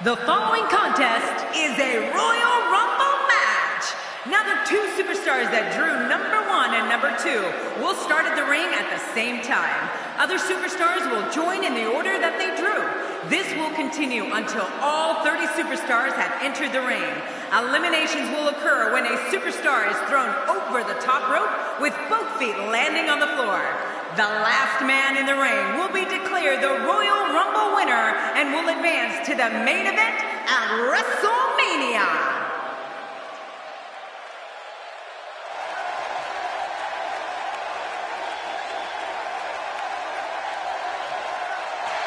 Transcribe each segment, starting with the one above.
The following contest is a Royal Rumble match. Now the two superstars that drew number 1 and number 2 will start at the ring at the same time. Other superstars will join in the order that they drew. This will continue until all 30 superstars have entered the ring. Eliminations will occur when a superstar is thrown over the top rope with both feet landing on the floor. The last man in the ring will be declared the Royal Rumble winner and will advance to the main event at WrestleMania.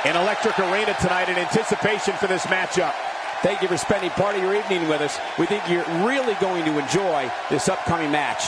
An electric arena tonight in anticipation for this matchup. Thank you for spending part of your evening with us. We think you're really going to enjoy this upcoming match.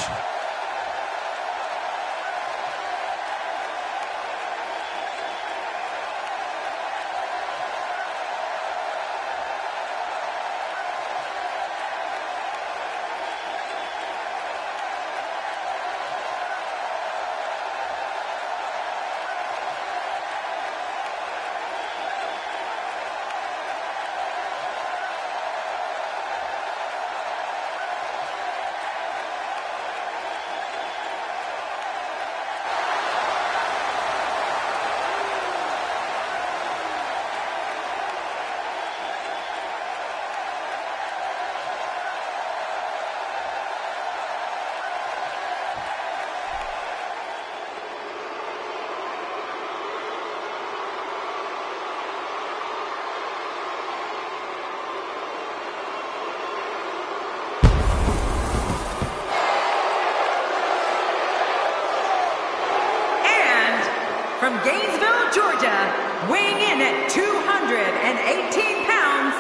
From Gainesville, Georgia, weighing in at 218 pounds,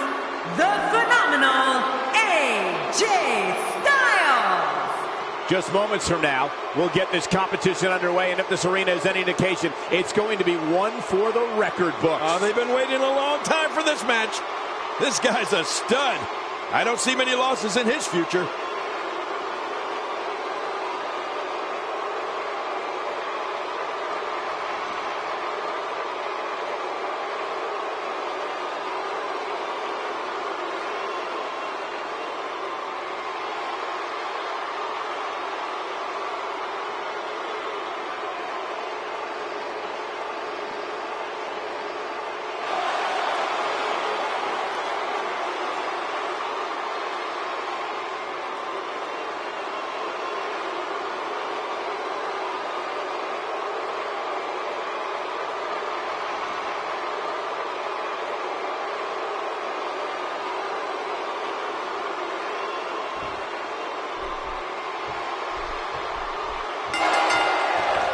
the phenomenal AJ Styles. Just moments from now, we'll get this competition underway, and if this arena is any indication, it's going to be one for the record books. They've been waiting a long time for this match. This guy's a stud. I don't see many losses in his future.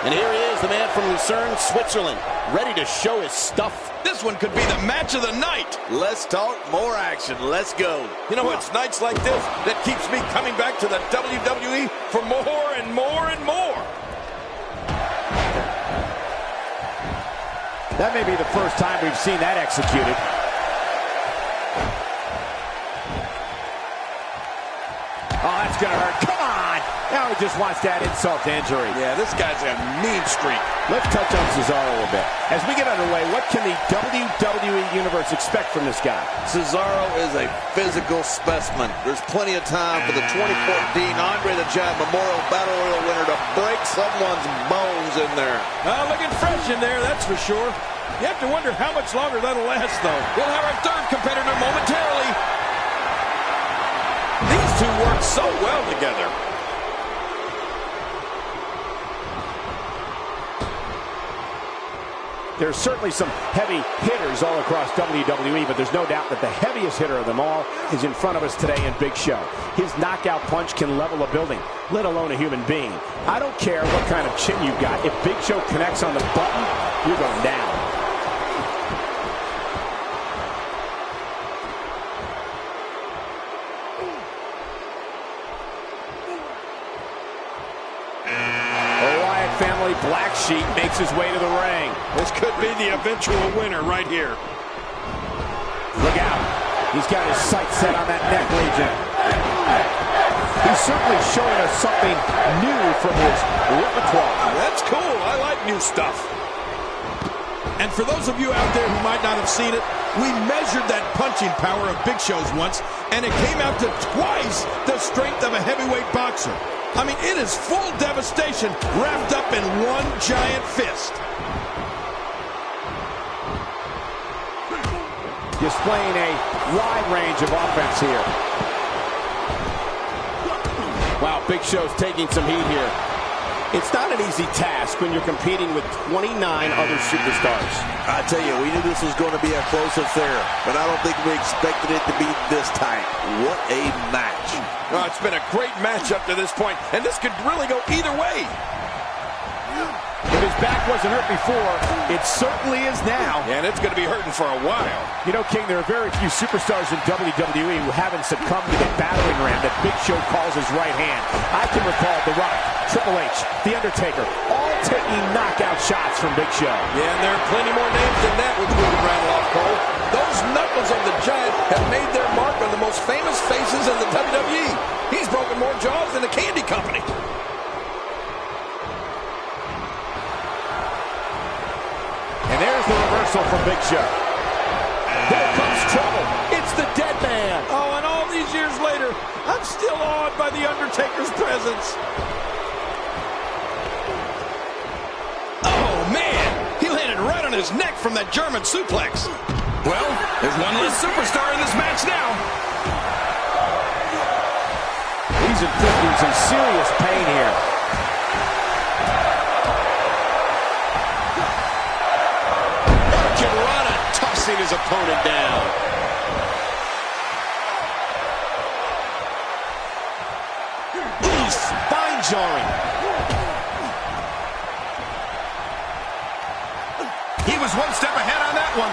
And here he is, the man from Lucerne, Switzerland, ready to show his stuff. This one could be the match of the night. Let's talk more action. Let's go. You know, it's nights like this that keeps me coming back to the WWE for more and more and more. That may be the first time we've seen that executed. Oh, that's going to hurt. Come on! Now he just wants that insult to injury. Yeah, this guy's a mean streak. Let's touch on Cesaro a bit. As we get underway, what can the WWE Universe expect from this guy? Cesaro is a physical specimen. There's plenty of time for the 2014 Andre the Giant Memorial Battle Royal winner to break someone's bones in there. Looking fresh in there, that's for sure. You have to wonder how much longer that'll last, though. We'll have our third competitor momentarily. These two work so well together. There's certainly some heavy hitters all across WWE, but there's no doubt that the heaviest hitter of them all is in front of us today in Big Show. His knockout punch can level a building, let alone a human being. I don't care what kind of chin you've got. If Big Show connects on the button, you're going down. Family Black Sheep makes his way to the ring. This could be the eventual winner right here. Look out. He's got his sights set on that neck region. He's certainly showing us something new from his repertoire. That's cool. I like new stuff. And for those of you out there who might not have seen it, we measured that punching power of Big Show's once, and it came out to twice the strength of a heavyweight boxer. I mean, it is full devastation wrapped up in one giant fist. Displaying a wide range of offense here. Wow, Big Show's taking some heat here. It's not an easy task when you're competing with 29 other superstars. I tell you, we knew this was going to be a close affair, but I don't think we expected it to be this tight. What a match. Oh, it's been a great match up to this point, and this could really go either way. If his back wasn't hurt before, it certainly is now. And it's going to be hurting for a while. You know, King, there are very few superstars in WWE who haven't succumbed to the battering ram that Big Show calls his right hand. I can recall The Rock, Triple H, The Undertaker, all taking knockout shots from Big Show. Yeah, and there are plenty more names than that which we can rattle off, Cole. Those knuckles of the Giant have made their mark on the most famous faces in the WWE. He's broken more jaws than the Candy Company. And there's the reversal from Big Show. Here comes trouble. It's the Dead Man. Oh, and all these years later, I'm still awed by The Undertaker's presence. Oh, man. He landed right on his neck from that German suplex. Well, there's one less superstar in this match now. He's inflicting some serious pain here. His opponent down. Ooh, spine jarring. He was one step ahead on that one.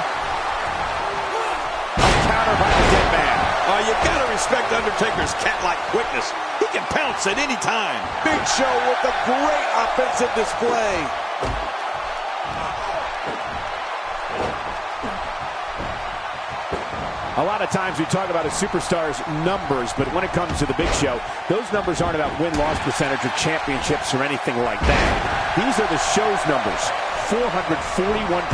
A counter by the Dead Man. Oh, you gotta respect Undertaker's cat-like quickness. He can pounce at any time. Big Show with a great offensive display. A lot of times we talk about a superstar's numbers, but when it comes to the Big Show, those numbers aren't about win-loss percentage or championships or anything like that. These are the show's numbers. 441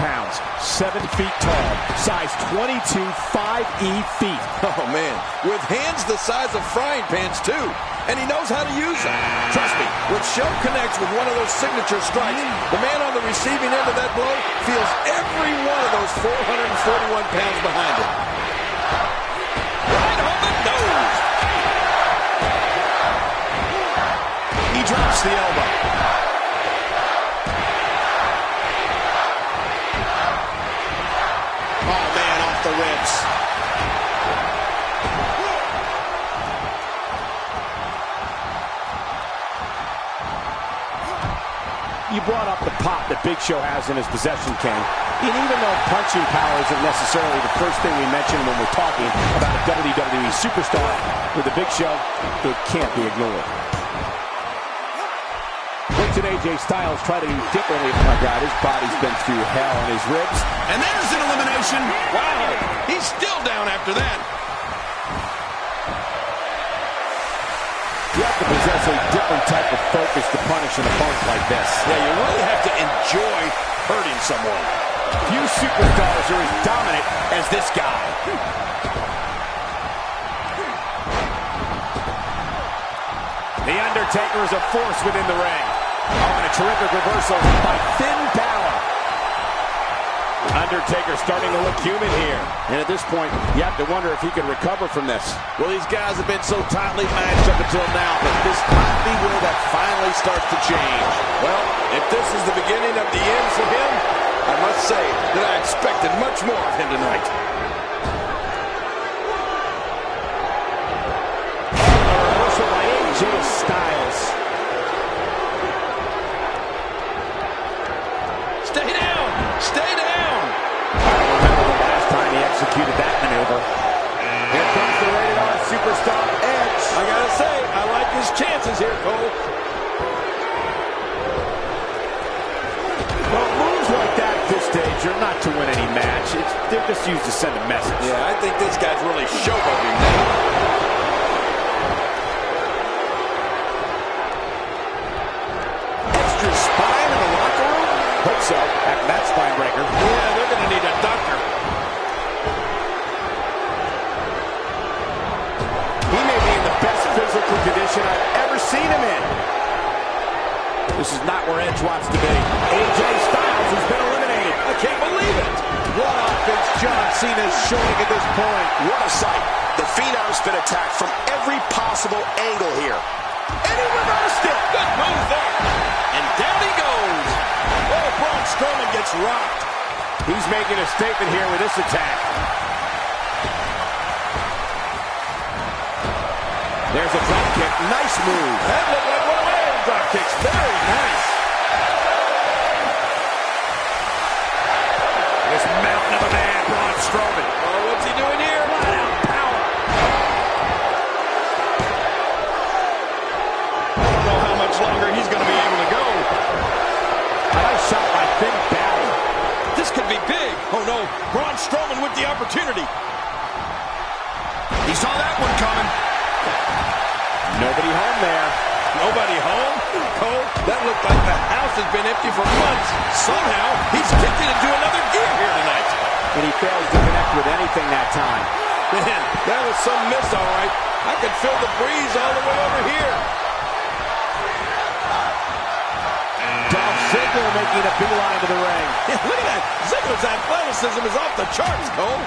pounds, 7 feet tall, size 22, 5E feet. Oh, man, with hands the size of frying pans, too. And he knows how to use them. Trust me, when Show connects with one of those signature strikes, the man on the receiving end of that blow feels every one of those 441 pounds behind him. Right on the nose. He drops the elbow. Oh, man, off the ribs. You brought up the pop that Big Show has in his possession, King. And even though punching power isn't necessarily the first thing we mention when we're talking about a WWE superstar, with the Big Show, it can't be ignored. What did AJ Styles try to do differently? Oh my God, his body's been through hell on his ribs. And there's an elimination. Wow, he's still down after that. You have to possess a different type of focus to punish an opponent like this. Yeah, you really have to enjoy hurting someone. Few superstars are as dominant as this guy. The Undertaker is a force within the ring. Oh, and a terrific reversal by Finn Balor. Undertaker starting to look human here. And at this point, you have to wonder if he can recover from this. Well, these guys have been so tightly matched up until now, but this might be where that finally starts to change. Well, if this is the beginning of the end for him, I must say that I expected much more of him tonight. A reversal by AJ Styles. Stay down! Stay down! I remember the last time he executed that maneuver. Here comes the Rated R Superstar Edge. I gotta say, I like his chances here, Cole. Well, moves like that at this stage are not to win any match. They're just used to send a message. Yeah, I think this guy's really showboating now. Extra spine in the locker room? Hope so, after that spine breaker. Yeah, they're going to need a doctor. He may be in the best physical condition I've ever seen him in. This is not where Edge wants to be. AJ Styles has been eliminated. I can't believe it. What offense John Cena is showing at this point. What a sight. The Phenom's been attacked from every possible angle here. And he reversed it. Good move there. And down he goes. Oh, Braun Strowman gets rocked. He's making a statement here with this attack. There's a drop kick. Nice move. That looked like one of my own drop kicks. Very nice. This mountain of a man, Braun Strowman. Oh, what's he doing here? Flat out power. I don't know how much longer he's going to be able to go. Nice shot by Finn Balor. This could be big. Oh, no. Braun Strowman with the opportunity. He saw that one coming. Nobody home there. Nobody home? Cole, that looked like the house has been empty for months. Somehow, he's kicked it into another gear here tonight. And he fails to connect with anything that time. Man, that was some miss, all right. I could feel the breeze all the way over here. Dolph Ziggler making a beeline to the ring. Yeah, look at that. Ziggler's athleticism is off the charts, Cole.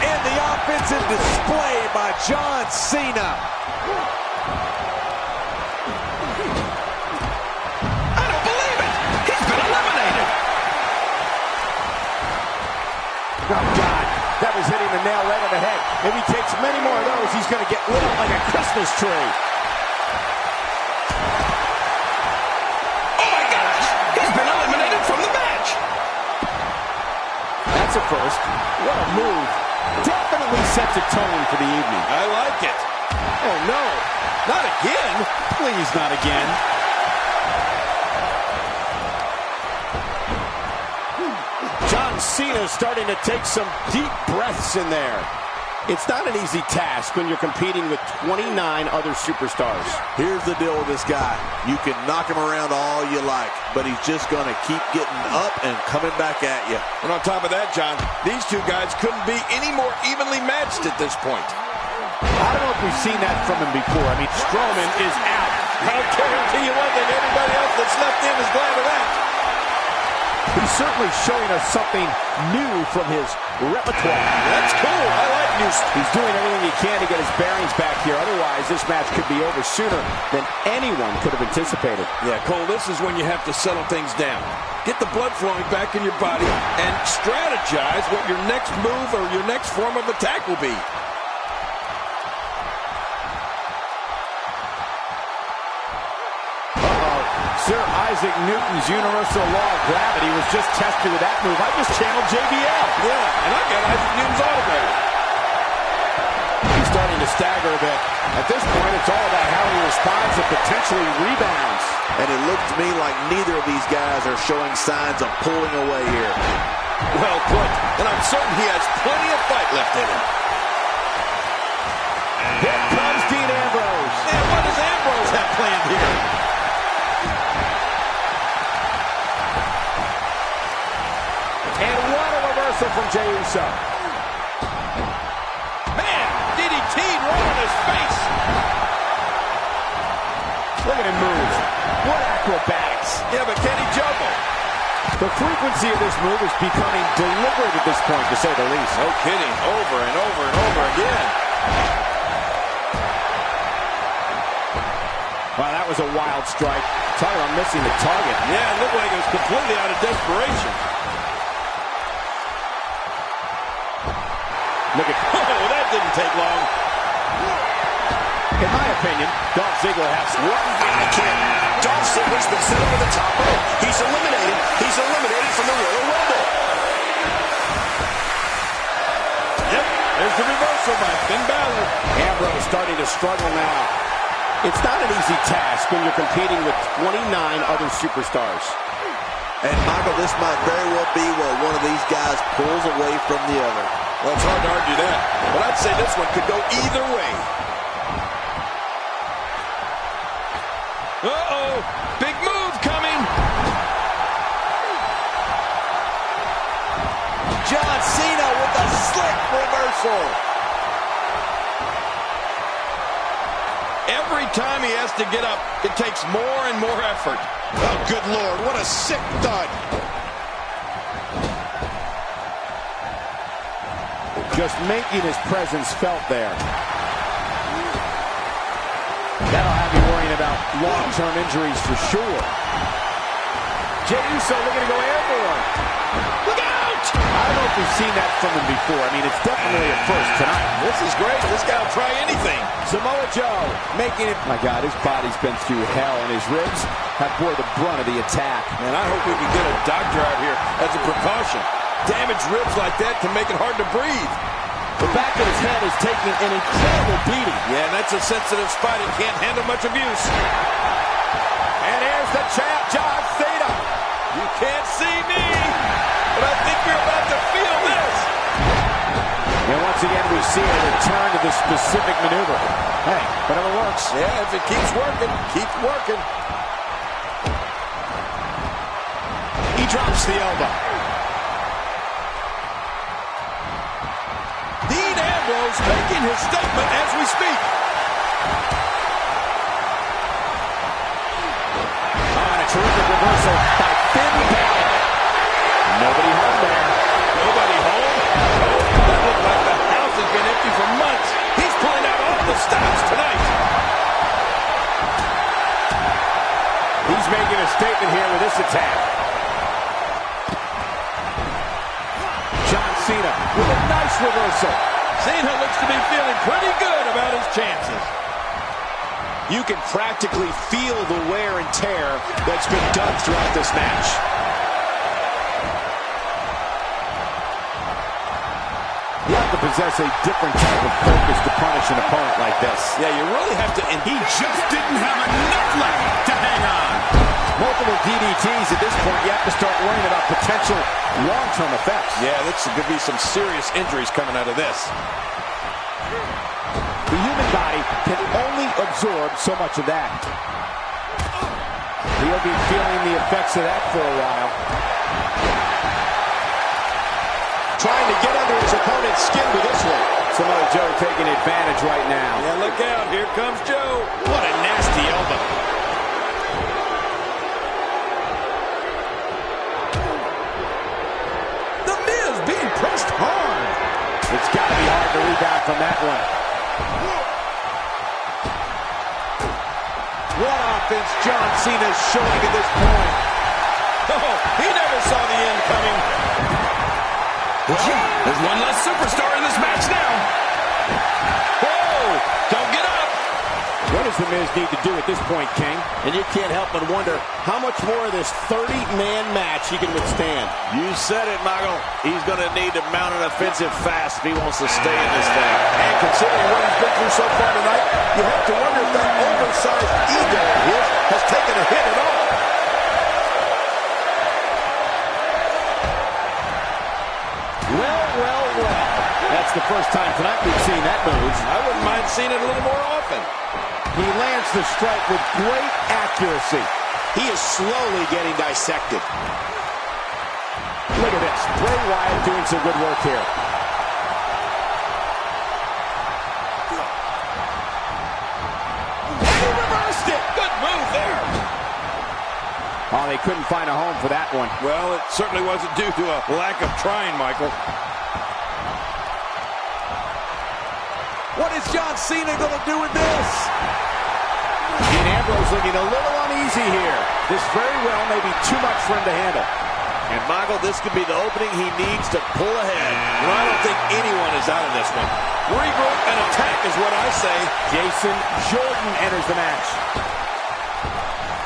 And the offensive display by John Cena. I don't believe it. He's been eliminated. Oh, God. That was hitting the nail right on the head. If he takes many more of those, he's going to get lit up like a Christmas tree. Oh, my gosh. He's been eliminated from the match. That's a first. What a move. Definitely sets a tone for the evening. I like it. Oh, no. Not again. Please, not again. John Cena starting to take some deep breaths in there. It's not an easy task when you're competing with 29 other superstars. Here's the deal with this guy. You can knock him around all you like, but he's just going to keep getting up and coming back at you. And on top of that, John, these two guys couldn't be any more evenly matched at this point. I don't know if we've seen that from him before. I mean, Strowman is out. I'll guarantee you one thing, everybody else that's left in is glad of that. He's certainly showing us something new from his repertoire. That's cool. I like new stuff. He's doing everything he can to get his bearings back here. Otherwise, this match could be over sooner than anyone could have anticipated. Yeah, Cole, this is when you have to settle things down. Get the blood flowing back in your body and strategize what your next move or your next form of attack will be. Sir Isaac Newton's universal law of gravity was just tested with that move. I just channeled JBL. Yeah, and I got Isaac Newton's autograph. He's starting to stagger a bit. At this point, it's all about how he responds and potentially rebounds. And it looks to me like neither of these guys are showing signs of pulling away here. Well put. And I'm certain he has plenty of fight left in him. Here comes Dean Ambrose. And what does Ambrose have planned here? And what a reversal from Jey Uso. Man, DDT'd right on his face. Look at him move. What acrobatics. Yeah, but can he juggle? The frequency of this move is becoming deliberate at this point, to say the least. No kidding. Over and over and over again. Wow, that was a wild strike. Talking about missing the target. Yeah, it looked like it was completely out of desperation. Look at... Oh, that didn't take long. In my opinion, Dolph Ziggler has... I can't. Dolph Ziggler's been sent over the top rope. He's eliminated. He's eliminated from the Royal Rumble. Yep, there's the reversal by Finn Balor. Ambrose starting to struggle now. It's not an easy task when you're competing with 29 other superstars. And, Michael, this might very well be where one of these guys pulls away from the other. Well, it's hard to argue that. But I'd say this one could go either way. Uh-oh, big move coming. John Cena with a slick reversal. Every time he has to get up, it takes more and more effort. Oh, good Lord, what a sick thud. Just making his presence felt there. That'll have you worrying about long-term injuries for sure. Jey Uso looking to go airborne. Look out! I don't know if we've seen that from him before. I mean, it's definitely a first tonight. This is great. This guy will try anything. Samoa Joe making it. My God, his body's been through hell, and his ribs have bore the brunt of the attack. Man, I hope we can get a doctor out here as a precaution. Damaged ribs like that can make it hard to breathe. The back of his head is taking an incredible beating. Yeah, that's a sensitive spot. It can't handle much abuse. And here's the champ, John Cena. You can't see me, but I think you're about to feel this. And once again, we see a return to this specific maneuver. Hey, whatever works. Yeah, if it keeps working, keep working. He drops the elbow. Dean Ambrose making his statement as we speak. On a terrific reversal by Finn Balor. Nobody home there. Nobody home? That looked like the house has been empty for months. He's pulling out all the stops tonight. He's making a statement here with this attack. John Cena with a nice reversal. Cena looks to be feeling pretty good about his chances. You can practically feel the wear and tear that's been done throughout this match. You have to possess a different type of focus to punish an opponent like this. Yeah, you really have to, and he just didn't have enough left to hang on. Multiple DDTs at this point. You have to start worrying about potential long-term effects. Yeah, this could be some serious injuries coming out of this. The human body can only absorb so much of that. He'll be feeling the effects of that for a while. Trying to get under his opponent's skin with this one. Samoa Joe taking advantage right now. Yeah, look out. Here comes Joe. What a nasty elbow. The Miz being pressed hard. It's got to be hard to rebound from that one. What offense John Cena's showing at this point. Oh, he never saw the end coming. Well, there's one less superstar in this match now. Whoa, don't get up. What does The Miz need to do at this point, King? And you can't help but wonder how much more of this 30-man match he can withstand. You said it, Michael. He's going to need to mount an offensive fast if he wants to stay in this thing. And considering what he's been through so far tonight, you have to wonder if that oversized ego of his has taken a hit at all. Well. That's the first time tonight we've seen that move. I wouldn't mind seeing it a little more often. He lands the strike with great accuracy. He is slowly getting dissected. Look at this. Bray Wyatt doing some good work here. He reversed it. Good move there. Oh, they couldn't find a home for that one. Well, it certainly wasn't due to a lack of trying, Michael. What is John Cena going to do with this? Dean Ambrose looking a little uneasy here. This very well may be too much for him to handle. And, Michael, this could be the opening he needs to pull ahead. You know, I don't think anyone is out of this one. Regroup and attack is what I say. Jason Jordan enters the match.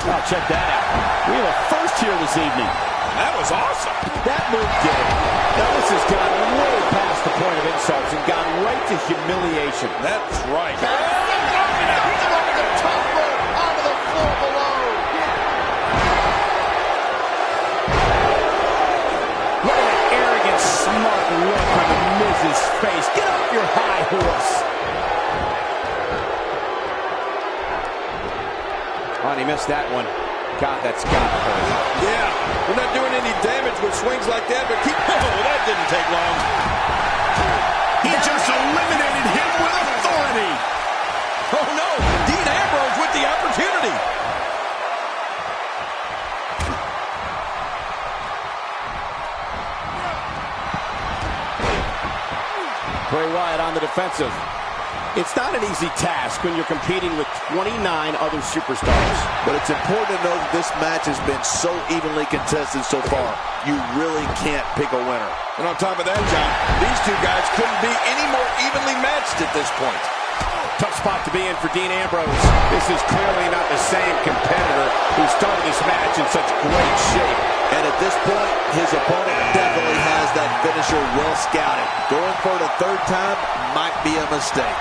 Oh, check that out. We have a first here this evening. That was awesome. That move did it. Now this has gone way past the point of insults and gone right to humiliation. That's right. He's on the top rope, onto the floor below. Look at that arrogant, smart look on the Miz's face. Get off your high horse. Oh, and he missed that one. God, that's got to hurt. Yeah, we're not doing any damage with swings like that, but keep... Oh, that didn't take long. He just eliminated him with authority. Oh, no, Dean Ambrose with the opportunity. Bray Wyatt on the defensive. It's not an easy task when you're competing with 29 other superstars. But it's important to know that this match has been so evenly contested so far. You really can't pick a winner. And on top of that, John, these two guys couldn't be any more evenly matched at this point. Tough spot to be in for Dean Ambrose. This is clearly not the same competitor who started this match in such great shape. And at this point, his opponent definitely has that finisher well scouted. Going for it a third time might be a mistake.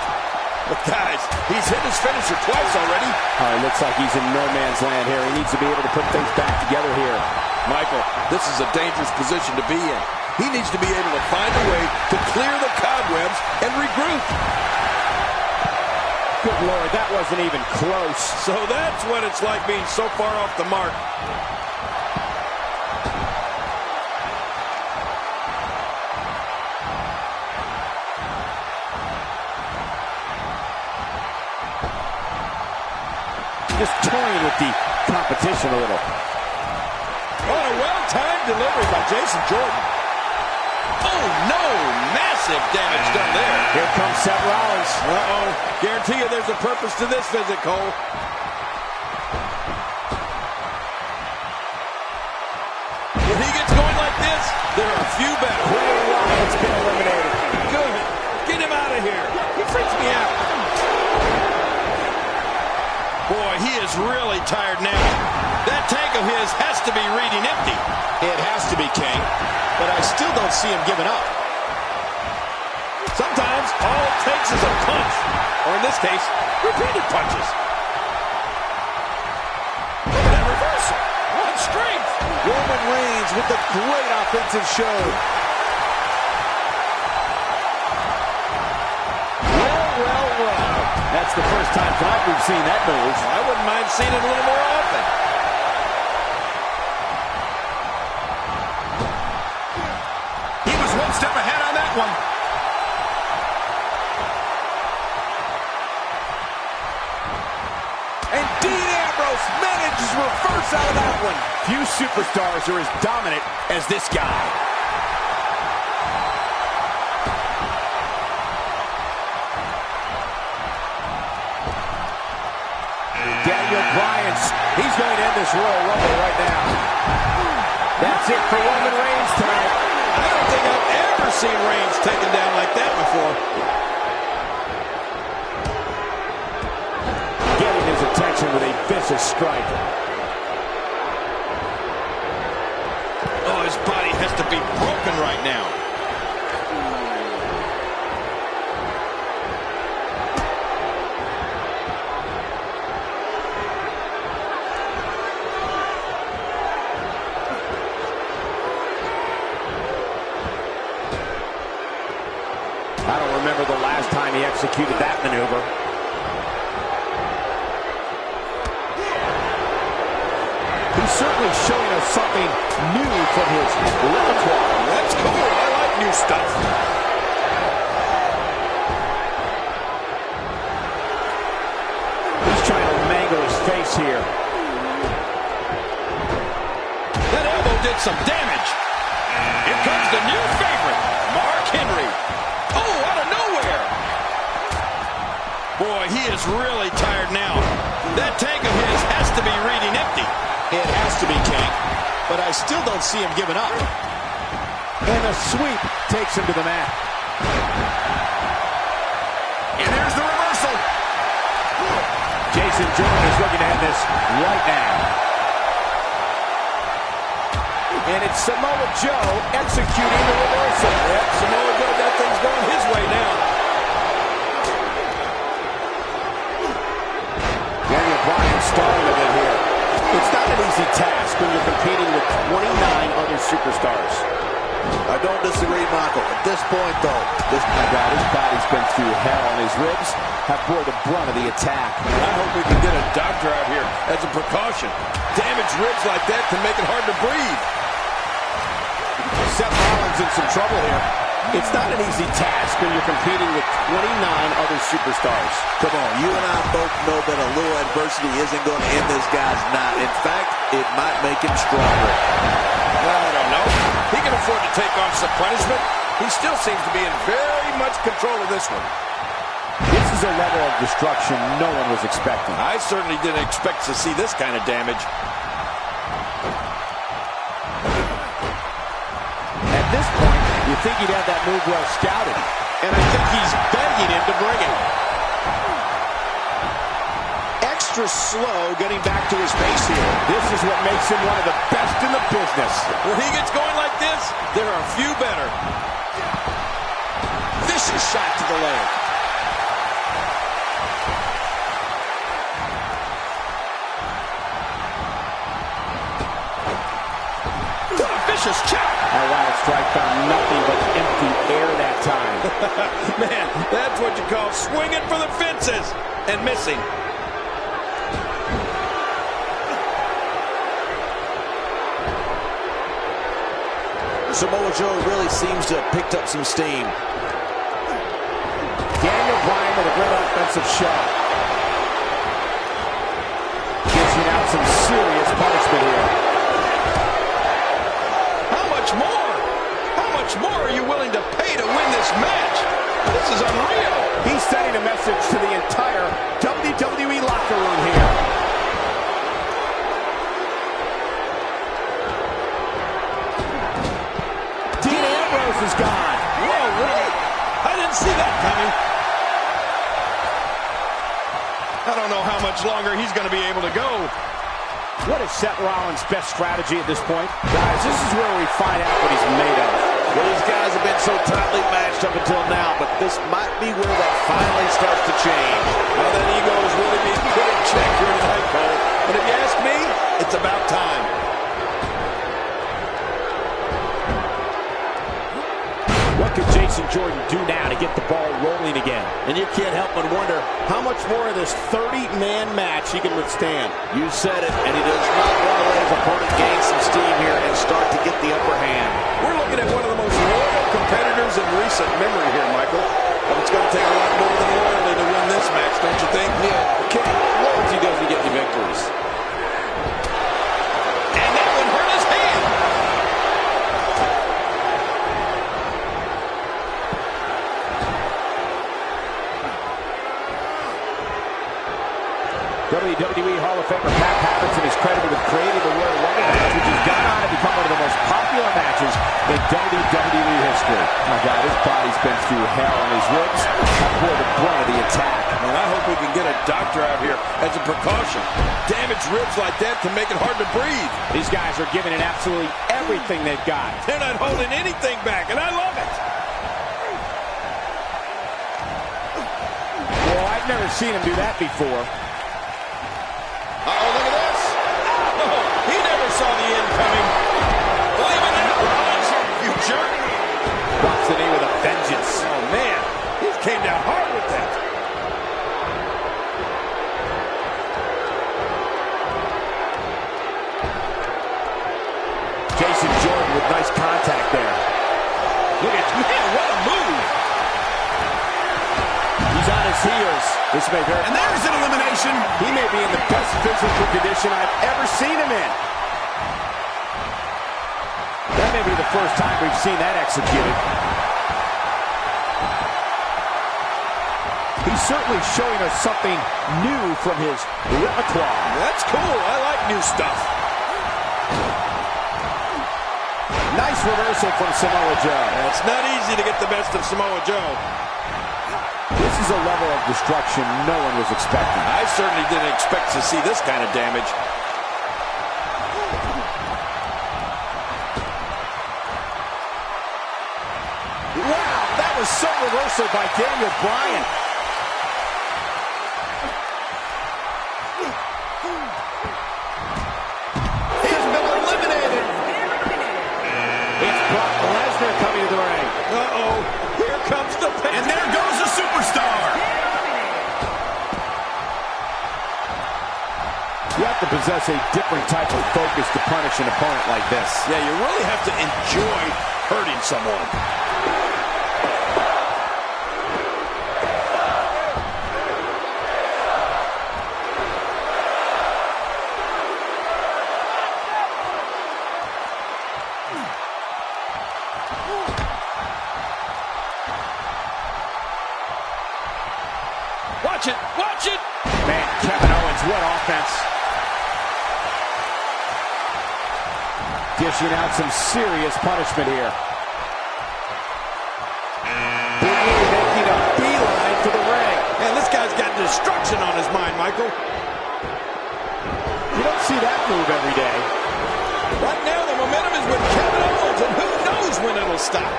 But guys, he's hit his finisher twice already. Oh, it looks like he's in no man's land here. He needs to be able to put things back together here. Michael, this is a dangerous position to be in. He needs to be able to find a way to clear the cobwebs and regroup. Good Lord, that wasn't even close. So that's what it's like being so far off the mark. Just toying with the competition a little. What a well-timed delivery by Jason Jordan. Oh, no! Massive damage done there. Here comes Seth Rollins. Uh-oh. Guarantee you there's a purpose to this visit, Cole. When he gets going like this, there are a few better. Bray Wyatt's been eliminated. Good. Get him out of here. He freaks me out. Boy, he is really tired now. That tank of his has to be reading empty. It has to be, King. But I still don't see him giving up. Sometimes all it takes is a punch. Or in this case, repeated punches. Look at that reversal. What strength. Roman Reigns with the great offensive show. Well. That's the first time tonight we've seen that move. I wouldn't mind seeing it a little more often. He was one step ahead on that one. And Dean Ambrose manages to reverse out of that one. Few superstars are as dominant as this guy. Daniel Bryan, he's going to end this Royal Rumble right now. That's it for Roman Reigns tonight. I don't think I've ever seen Reigns taken down like that before. Getting his attention with a vicious strike. Oh, his body has to be broken right now. I don't remember the last time he executed that maneuver. He's certainly showing us something new from his repertoire. That's cool. I like new stuff. He's trying to mangle his face here. That elbow did some damage. Here comes the new favorite, Mark Henry. Oh, out of nowhere. Boy, he is really tired now. That tank of his has to be reading empty. It has to be, King. But I still don't see him giving up. And a sweep takes him to the mat. And there's the reversal. Jason Jordan is looking to end this right now. And it's Samoa Joe executing the reversal. Yep, Samoa Joe, that thing's going his way now. Daniel Bryan started it here. It's not an easy task when you're competing with 29 other superstars. I don't disagree, Michael. At this point, though, His body's been through hell, and his ribs have bore the brunt of the attack. I hope we can get a doctor out here as a precaution. Damaged ribs like that can make it hard to breathe. Seth Rollins in some trouble here. It's not an easy task when you're competing with 29 other superstars. Come on, you and I both know that a little adversity isn't going to end this guy's night. In fact, it might make him stronger. Well, I don't know. He can afford to take on some punishment. He still seems to be in very much control of this one. This is a level of destruction no one was expecting. I certainly didn't expect to see this kind of damage. At this point, you think he'd have that move well scouted. And I think he's begging him to bring it. Extra slow getting back to his base here. This is what makes him one of the best in the business. When he gets going like this, there are a few better. Vicious shot to the leg. What a vicious chop. That wild strike found nothing but empty air that time. Man, that's what you call swinging for the fences and missing. Samoa Joe really seems to have picked up some steam. Daniel Bryan with a great offensive show. Dishing out some serious punishment here. How much more? How much more are you willing to pay to win this match? This is unreal. He's sending a message to the entire WWE locker room here. Dean Ambrose is gone. Whoa, really? I didn't see that coming. I don't know how much longer he's going to be able to go. What is Seth Rollins' best strategy at this point? Guys, this is where we find out what he's made of. Well, these guys have been so tightly matched up until now, but this might be where that finally starts to change. Well, that ego is really being put in check here tonight, Cole. But if you ask me, it's about time. What could Jason Jordan do now to get the ball rolling again? And you can't help but wonder how much more of this 30-man match he can withstand. You said it, and he does not want to let his opponent gain some steam here and start to get the upper hand. We're looking at one of the most loyal competitors in recent memory here, Michael. But it's going to take a lot more than loyalty to win this match, don't you think? Yeah, okay. Loyalty doesn't get you victories. And that one hurt his hand. WWE Hall of Famer Pat Patterson is credited with creating the Royal Rumble match, which has gone on to become one of the most popular matches in WWE history. My God, his body's been through hell, and his ribs have bore the brunt of the attack. And I hope we can get a doctor out here as a precaution. Damaged ribs like that can make it hard to breathe. These guys are giving it absolutely everything they've got. They're not holding anything back, and I love it. Well, I've never seen him do that before. Uh-oh, look at this. Oh, he never saw the end coming. Believe in that, Rollins, you jerk. Drops the knee with a vengeance. Oh, man, he came down hard with that. Jason Jordan with nice contact there. Look at, man, what a move. He's on his heels. This may very... And there's an elimination. He may be in the best physical condition I've ever seen him in. That may be the first time we've seen that executed. He's certainly showing us something new from his repertoire. That's cool. I like new stuff. Nice reversal from Samoa Joe. It's not easy to get the best of Samoa Joe. This is a level of destruction no one was expecting. I certainly didn't expect to see this kind of damage. Wow, that was some reversal by Daniel Bryan. He's been eliminated. It's Brock Lesnar coming to the ring. Uh-oh, here comes the pain. And there goes the superstar. You have to possess a different type of focus to punish an opponent like this. Yeah, you really have to enjoy hurting someone. Watch it! Watch it! Man, Kevin Owens, what offense. Dishing out some serious punishment here. Big Lee making a beeline for the ring. Man, this guy's got destruction on his mind, Michael. You don't see that move every day. Right now, the momentum is with Kevin Owens, and who knows when it'll stop.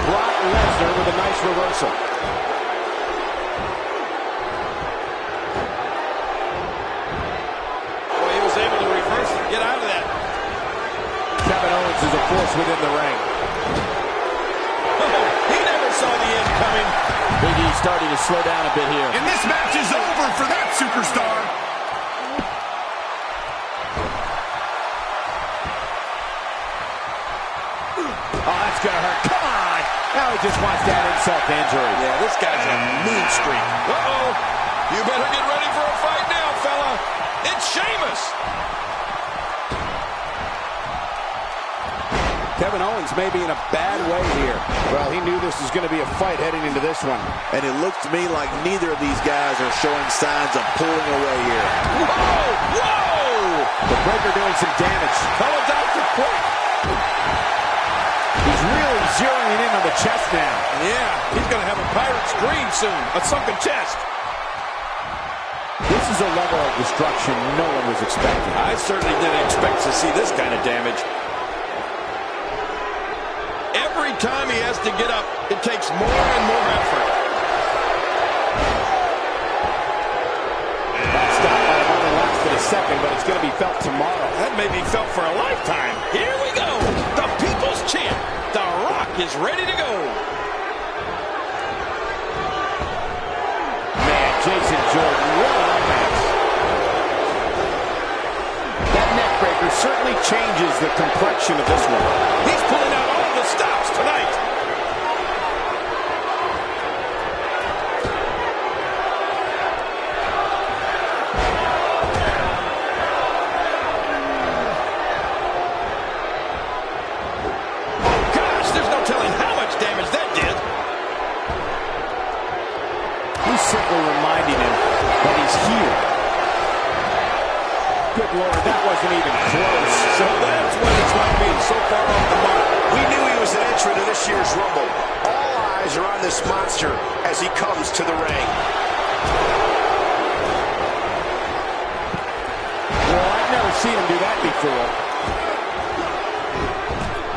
Brock Lesnar with a nice reversal. Well, he was able to reverse and get out of that. Kevin Owens is a force within the ring. Oh, he never saw the end coming. Big E starting to slow down a bit here. And this match is over for that superstar. Oh, that's going to hurt. Come on. Now he just wants that insult to injury. Yeah, this guy's a mean streak. Uh-oh. You better get ready for a fight now, fella. It's Sheamus. Kevin Owens may be in a bad way here. Well, he knew this was going to be a fight heading into this one. And it looks to me like neither of these guys are showing signs of pulling away here. Whoa! Whoa! The breaker doing some damage. Fella's out for quick. He's really zeroing in on the chest now. Yeah, he's going to have a pirate's dream soon. A sunken chest. This is a level of destruction no one was expecting. I certainly didn't expect to see this kind of damage. Every time he has to get up, it takes more and more effort. That stop might have only lasted a second, but it's going to be felt tomorrow. That may be felt for a lifetime. Here we go. The People's Champ, The Rock, is ready to go. Man, Jason Jordan, what an offense. That neck breaker certainly changes the complexion of this one. He's pulling out all the stops tonight. Simply reminding him that he's here. Good Lord, that wasn't even close. So that's what it's like being so far off the mark. We knew he was an entrant to this year's Rumble. All eyes are on this monster as he comes to the ring. Well, I've never seen him do that before.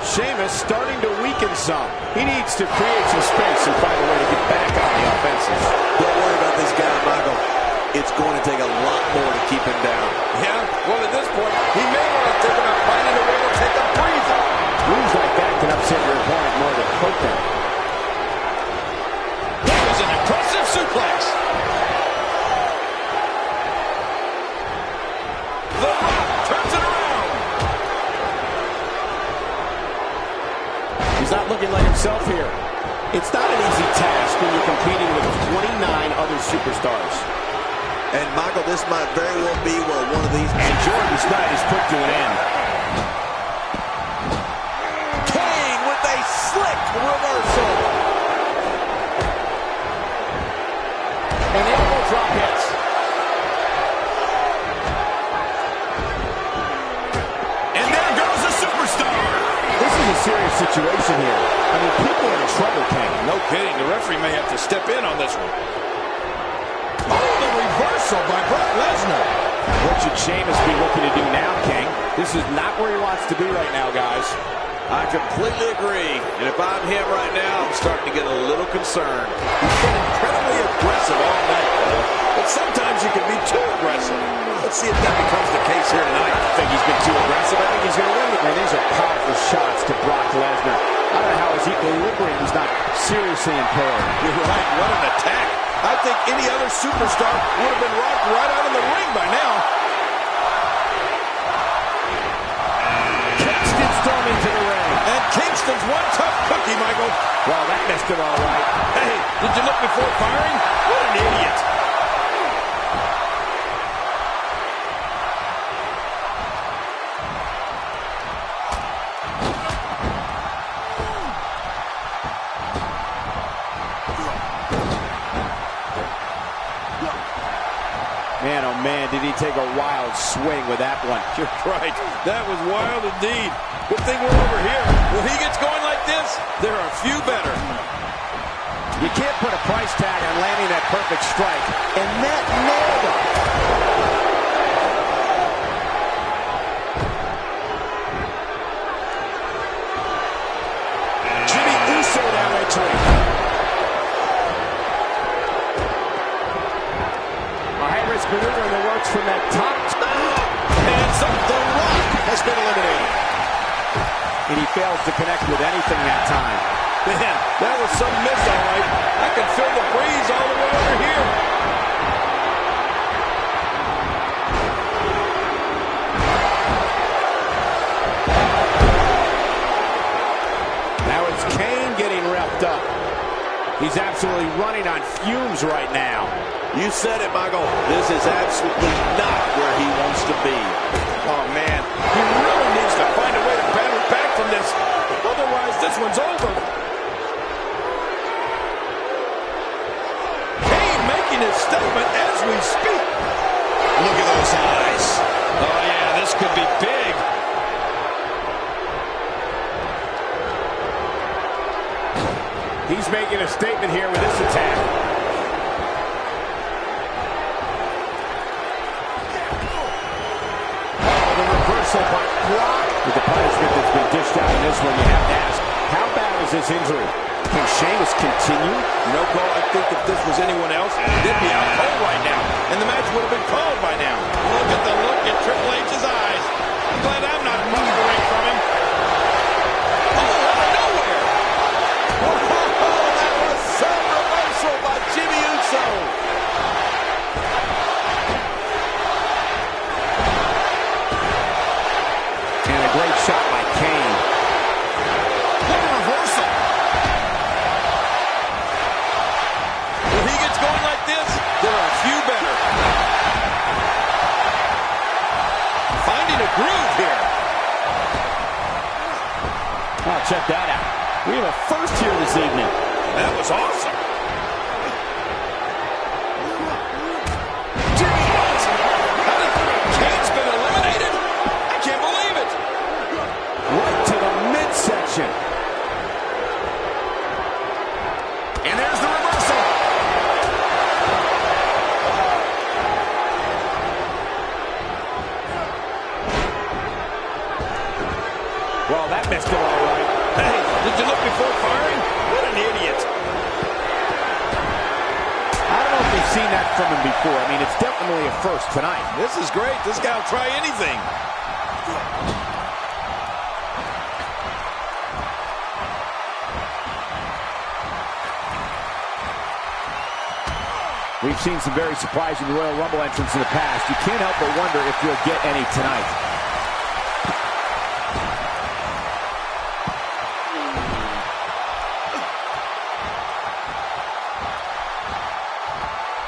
Sheamus starting to weaken some. He needs to create some space and find a way to get back on the offensive. Don't worry about this guy, Michael. It's going to take a lot more to keep him down. Yeah, well, at this point, he may want to think about finding a way to take a breather. Moves like that can upset your opponent more than hurt them. That was an impressive suplex. The Rock turns it around. He's not looking like himself here. It's not an easy task when you're competing with 29 other superstars. And, Michael, this might very well be where one of these... And Jordan's night is put to an end. Kane with a slick reversal. And elbow drop hits. And there goes the superstar. This is a serious situation here. I mean, people are in trouble, Kane. No kidding. The referee may have to step in on this one. Oh, the reversal by Brock Lesnar. What should Sheamus be looking to do now, King? This is not where he wants to be right now, guys. I completely agree. And if I'm him right now, I'm starting to get a little concerned. He's been incredibly aggressive all night, but sometimes you can be too aggressive. Let's see if that becomes the case here tonight. I don't think he's been too aggressive. I think he's going to win. Man, these are powerful shots to Brock Lesnar. I don't know how his equilibrium is not seriously impaired. You're right. What an attack. I think any other superstar would have been rocked right out of the ring by now. Kingston's thrown into the ring. And Kingston's one tough cookie, Michael. Well, that missed him all right. Hey, did you look before firing? What an idiot. Man, oh man, did he take a wild swing with that one. You're right. That was wild indeed. Good thing we're over here. When he gets going like this, there are few better. You can't put a price tag on landing that perfect strike. And that nailed him. Jimmy Uso now entering. A high-risk maneuver in the works from that top. And The Rock has been eliminated. And he fails to connect with anything that time. Man, that was some miss, all right. I can feel the breeze all the way over here. Now it's Kane getting revved up. He's absolutely running on fumes right now. You said it, Michael. This is absolutely not where he wants to be. Oh, man. He really needs to find a way to battle back from this. Otherwise, this one's over. Kane making his statement as we speak. Look at those eyes. Oh, yeah, this could be big. He's making a statement here with this attack. Oh, the reversal by Brock. With the punishment that's been dished out in this one, you have to ask, how bad is this injury? Can Sheamus continue? No call. I think if this was anyone else, they'd be out cold right now. And the match would have been called by now. Look at the look in Triple H's eyes. I'm glad I'm not across the ring from him. Oh, out of nowhere. Oh, that was some reversal by Jimmy Uso. And a great shot by Kane. What a reversal. When he gets going like this, there are a few better. Finding a groove here. Oh, check that out. We have a first here this evening. That was awesome. Kane's been eliminated? I can't believe it. Right to the midsection. And there's the reversal. Well, that missed him all right. Hey, did you look before firing? What an idiot. I don't know if we've seen that from him before. I mean, it's definitely a first tonight. This is great. This guy will try anything. We've seen some very surprising Royal Rumble entrants in the past. You can't help but wonder if you'll get any tonight.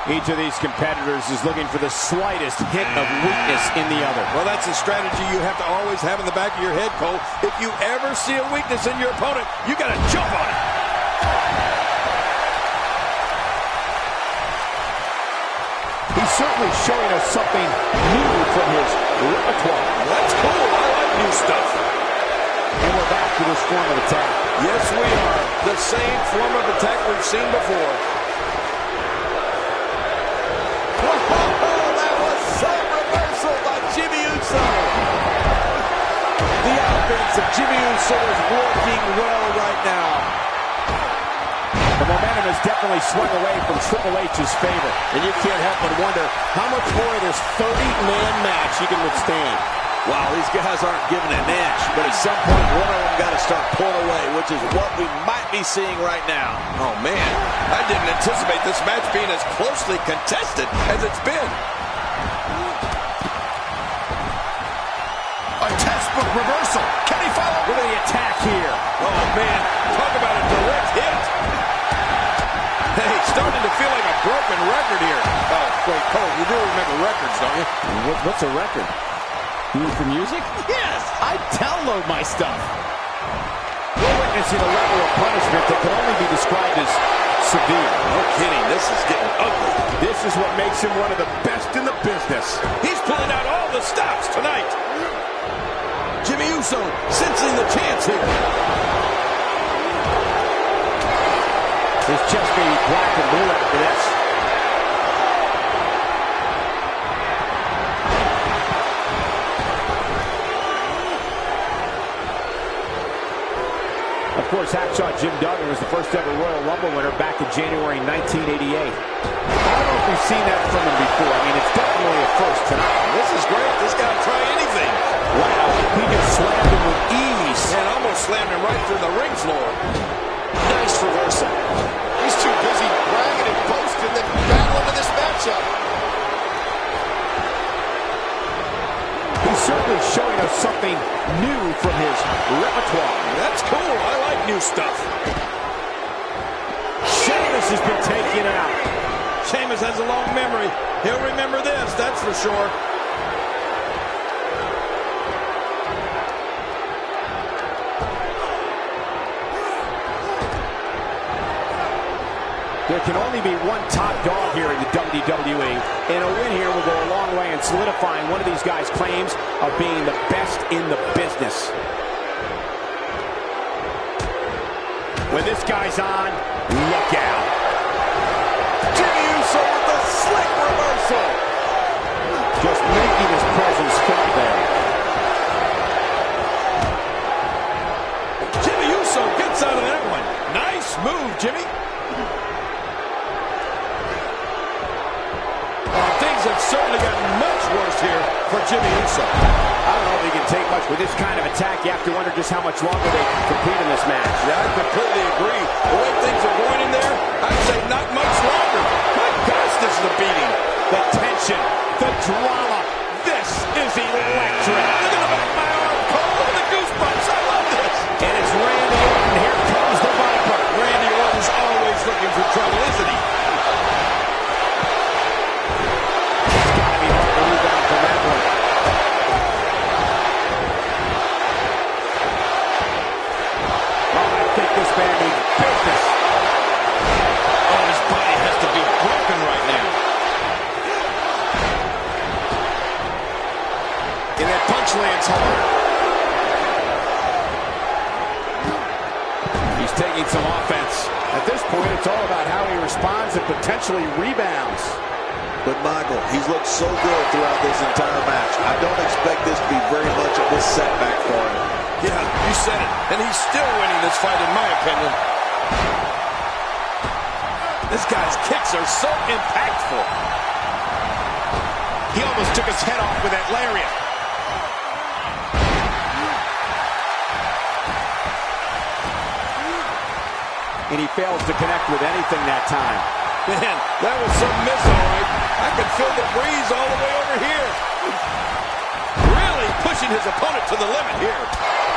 Each of these competitors is looking for the slightest hint of weakness in the other. Well, that's a strategy you have to always have in the back of your head, Cole. If you ever see a weakness in your opponent, you got to jump on it. He's certainly showing us something new from his repertoire. That's cool. I like new stuff. And we're back to this form of attack. Yes, we are. The same form of attack we've seen before. That was some reversal by Jimmy Uso. The offense of Jimmy Uso is working well right now. The momentum has definitely swung away from Triple H's favor. And you can't help but wonder how much more of this 30-man match he can withstand. Wow, these guys aren't giving an inch, but at some point, one of them got to start pulling away, which is what we might be seeing right now. Oh, man, I didn't anticipate this match being as closely contested as it's been. A textbook reversal. Can he follow? Look at the attack here. Oh, man, talk about a direct hit. Hey, starting to feel like a broken record here. Oh, wait, Cole, you do remember records, don't you? What's a record? You mean for music? Yes! I download my stuff. We're witnessing a level of punishment that can only be described as severe. No kidding, this is getting ugly. This is what makes him one of the best in the business. He's pulling out all the stops tonight. Jimmy Uso sensing the chance here. His chest may be black and blue after this. Of course, Hacksaw Jim Duggan was the first ever Royal Rumble winner back in January 1988. I don't know if we've seen that from him before. I mean, it's definitely a first tonight. This is great. This guy will try anything. Wow, he just slammed him with ease. And almost slammed him right through the ring floor. Nice reversal. He's too busy bragging and boasting than battling in this matchup. He's certainly showing us something new from his repertoire. That's cool. I like new stuff. Sheamus has been taken out. Sheamus has a long memory. He'll remember this, that's for sure. There can only be one top dog here in the WWE, and a win here will go a long way in solidifying one of these guys' claims of being the best in the business. When this guy's on, look out. Jimmy Uso with the slick reversal. Just making his presence felt there. Jimmy Uso gets out of that one. Nice move, Jimmy. Things have certainly gotten much worse here for Jimmy Uso. I don't know if he can take much with this kind of attack. You have to wonder just how much longer they can compete in this match. Yeah, I completely agree. The way things are going in there, I'd say not much longer. My gosh, this is a beating. The tension, the drama. This is electric. Look at the back of my arm, Cole. Look at the goosebumps. I love this. And it's Randy Orton. Here comes the Viper. Randy Orton's always looking for trouble, isn't he? It's got to be hard to rebound from that one. Oh, I think this man needs business. Oh, his body has to be broken right now. And that punch lands hard. He's taking some offense. At this point, it's all about how he responds and potentially rebounds. But Michael, he's looked so good throughout this entire match. I don't expect this to be very much of a setback for him. Yeah, you said it. And he's still winning this fight, in my opinion. This guy's kicks are so impactful. He almost took his head off with that lariat. And he fails to connect with anything that time. Man, that was some miss, all right. I can feel the breeze all the way over here. Really pushing his opponent to the limit here.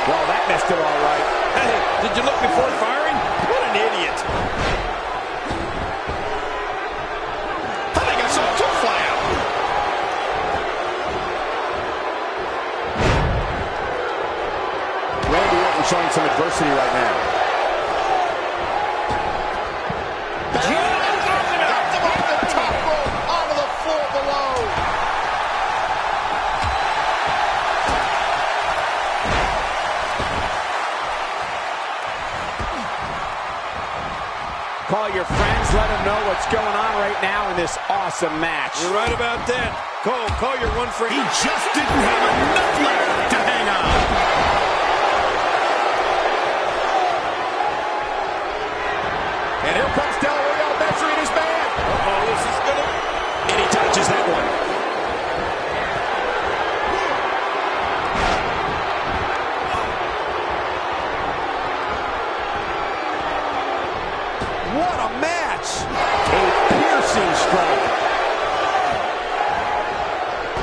Well, that messed it all right. Hey, did you look before firing? What an idiot. I think I saw two fly out. Randy Orton showing some adversity right now. Call your friends, let them know what's going on right now in this awesome match. You're right about that. Cole, call your one friend. He just didn't have enough left to hang on. And here comes Del Rio measuring his man. Uh-oh, this is gonna... And he touches that one.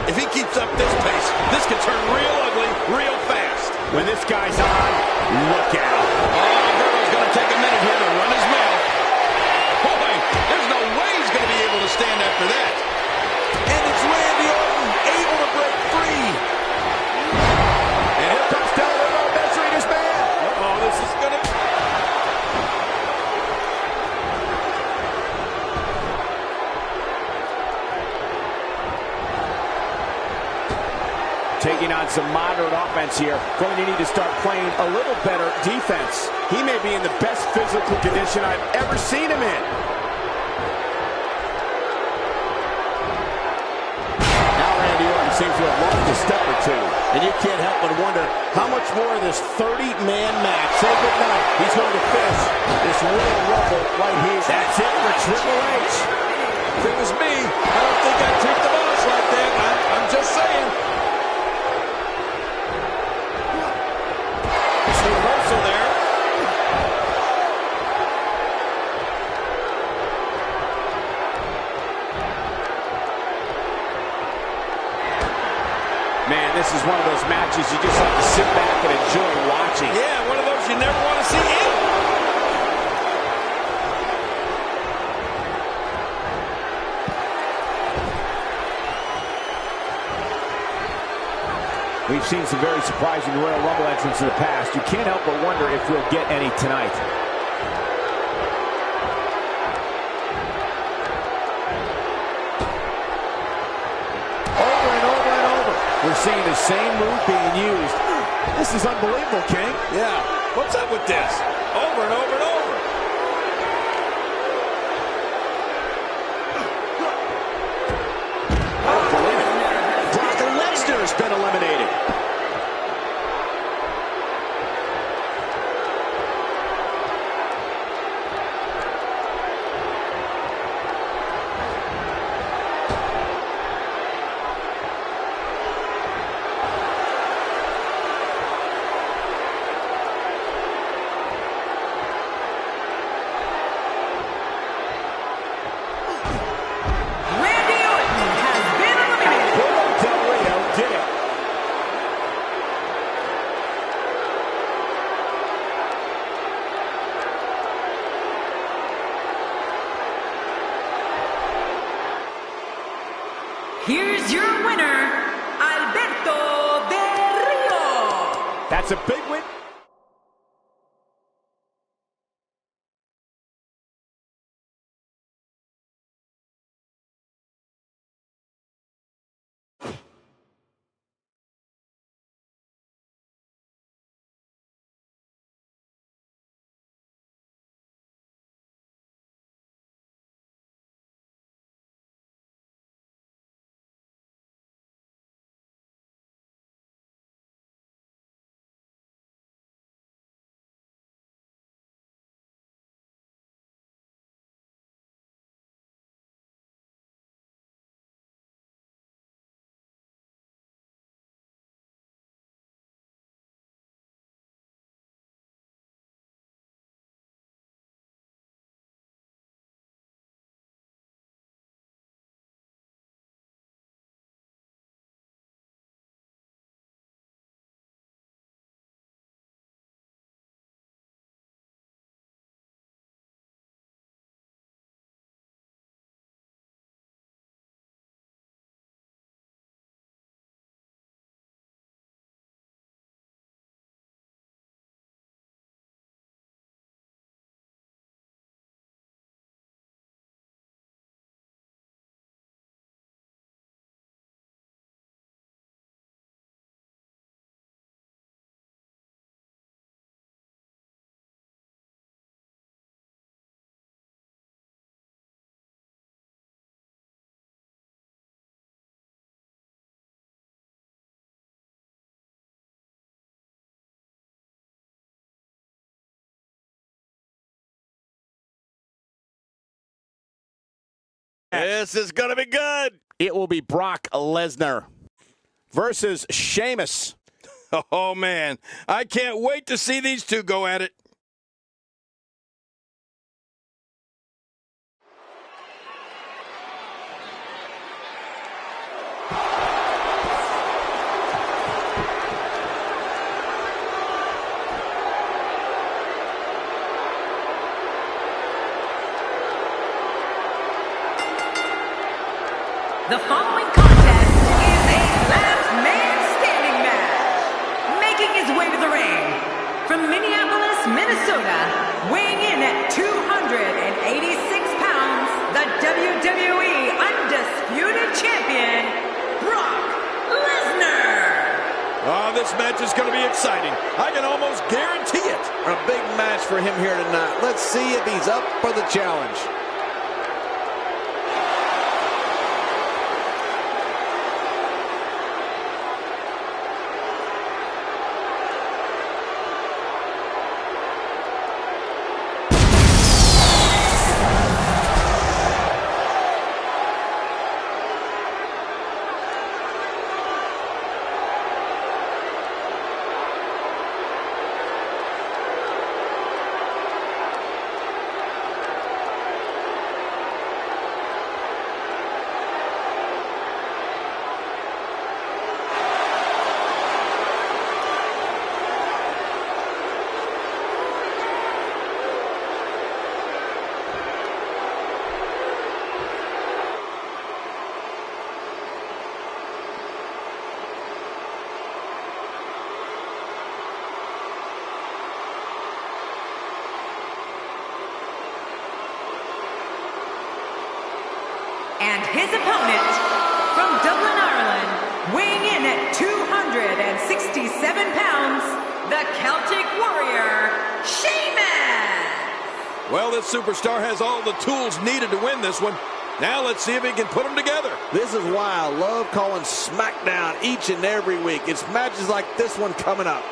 If he keeps up this pace, this could turn real ugly real fast. When this guy's on, look out. Oh, Alberto's going to take a minute here to run his mouth. Boy, there's no way he's going to be able to stand after that. And it's Randy Orton able to break free. And here comes Del Rio measuring his man. Uh-oh, this is going to... Taking on some moderate offense here. Going to need to start playing a little better defense. He may be in the best physical condition I've ever seen him in. Now Randy Orton seems to have lost a step or two. And you can't help but wonder how much more of this 30-man match. Say goodnight. He's going to finish this Royal Rumble right here. That's it for Triple H. If it was me, I don't think I'd treat the boss like that. I'm just saying. Reversal there. Man, this is one of those matches you just have to sit back and enjoy watching. Yeah, one of those you never want to see end. We've seen some very surprising Royal Rumble entrants in the past. You can't help but wonder if we'll get any tonight. Over and over and over. We're seeing the same move being used. This is unbelievable, King. Yeah, what's up with this? Over and over and over. I don't believe it. Brock Lesnar's been eliminated. Randy Orton has been eliminated. Del Rio did it. Here's your winner, Alberto Del Rio. That's a big win. This is going to be good. It will be Brock Lesnar versus Sheamus. Oh, man. I can't wait to see these two go at it. Oh, this match is going to be exciting. I can almost guarantee it. A big match for him here tonight. Let's see if he's up for the challenge. And his opponent, from Dublin, Ireland, weighing in at 267 pounds, the Celtic Warrior, Sheamus! Well, this superstar has all the tools needed to win this one. Now let's see if he can put them together. This is why I love calling SmackDown each and every week. It's matches like this one coming up.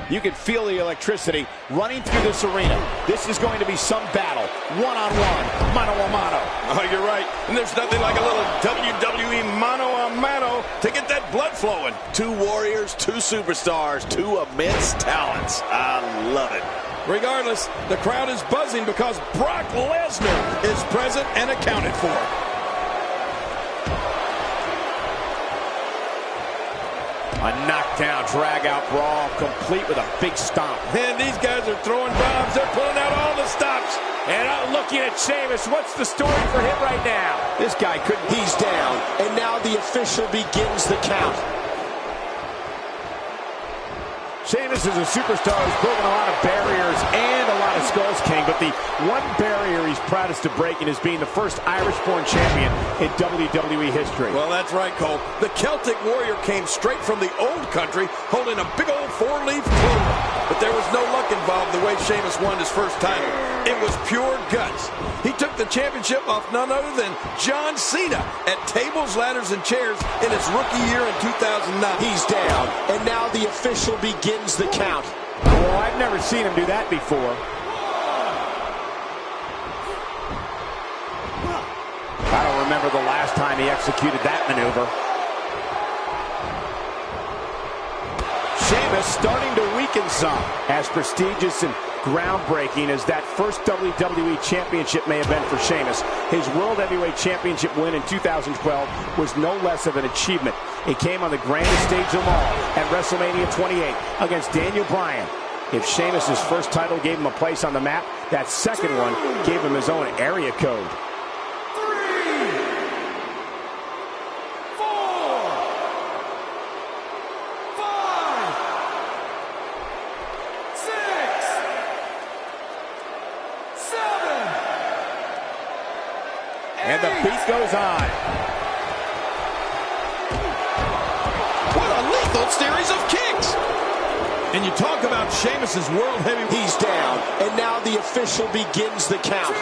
You can feel the electricity running through this arena. This is going to be some battle. One-on-one, mano-a-mano. Oh, you're right. And there's nothing like a little WWE mano-a-mano to get that blood flowing. Two warriors, two superstars, two immense talents. I love it. Regardless, the crowd is buzzing because Brock Lesnar is present and accounted for. A knockdown, drag-out brawl, complete with a big stomp. And these guys are throwing bombs. They're pulling out all the stops. And I'm looking at Sheamus. What's the story for him right now? This guy couldn't. He's down, and now the official begins the count. Sheamus is a superstar who's broken a lot of barriers and a lot of skulls, King, but the one barrier he's proudest of breaking is being the first Irish-born champion in WWE history. Well, that's right, Cole. The Celtic Warrior came straight from the old country holding a big old four-leaf clover. But there was no luck involved the way Sheamus won his first title. It was pure guts. He took the championship off none other than John Cena at tables, ladders, and chairs in his rookie year in 2009. He's down, and now the official begins the count. Well, I've never seen him do that before. I don't remember the last time he executed that maneuver. Sheamus starting to weaken some. As prestigious and groundbreaking as that first WWE Championship may have been for Sheamus, his World Heavyweight Championship win in 2012 was no less of an achievement. It came on the grandest stage of them all at WrestleMania 28 against Daniel Bryan. If Sheamus' first title gave him a place on the map, that second one gave him his own area code. 3, 4, 5, 6, 7. And the beat goes on. What a lethal series of kicks. And you talk about Sheamus' World Heavyweight. He's down, and now the official begins the count. 2,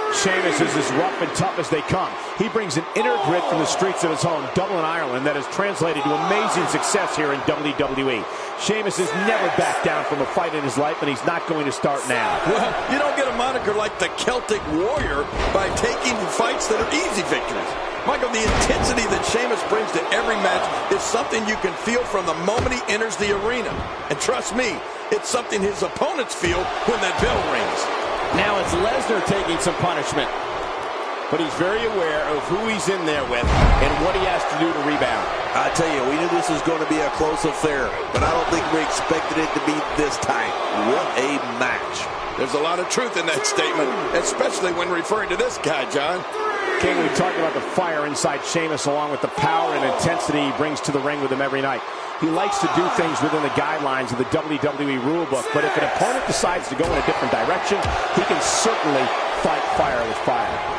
3. Sheamus is as rough and tough as they come. He brings an inner grit from the streets of his home, Dublin, Ireland, that has translated to amazing success here in WWE. Sheamus has never backed down from a fight in his life, and he's not going to start now. Well, you don't get a moniker like the Celtic Warrior by taking fights that are easy victories. Michael, the intensity that Sheamus brings to every match is something you can feel from the moment he enters the arena. And trust me, it's something his opponents feel when that bell rings. Now it's Lesnar taking some punishment. But he's very aware of who he's in there with and what he has to do to rebound. I tell you, we knew this was going to be a close affair, but I don't think we expected it to be this tight. What a match. There's a lot of truth in that statement, especially when referring to this guy, John. King, we talked about the fire inside Sheamus along with the power and intensity he brings to the ring with him every night. He likes to do things within the guidelines of the WWE rulebook, but if an opponent decides to go in a different direction, he can certainly fight fire with fire.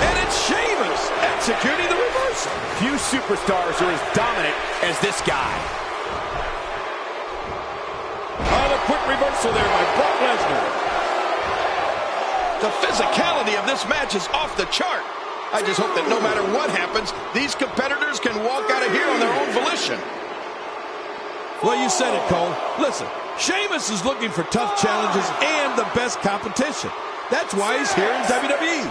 And it's Sheamus executing the reversal. Few superstars are as dominant as this guy. Oh, the quick reversal there by Brock Lesnar. The physicality of this match is off the chart. I just hope that no matter what happens, these competitors can walk out of here on their own volition. Well, you said it, Cole. Listen, Sheamus is looking for tough challenges and the best competition. That's why he's here in WWE.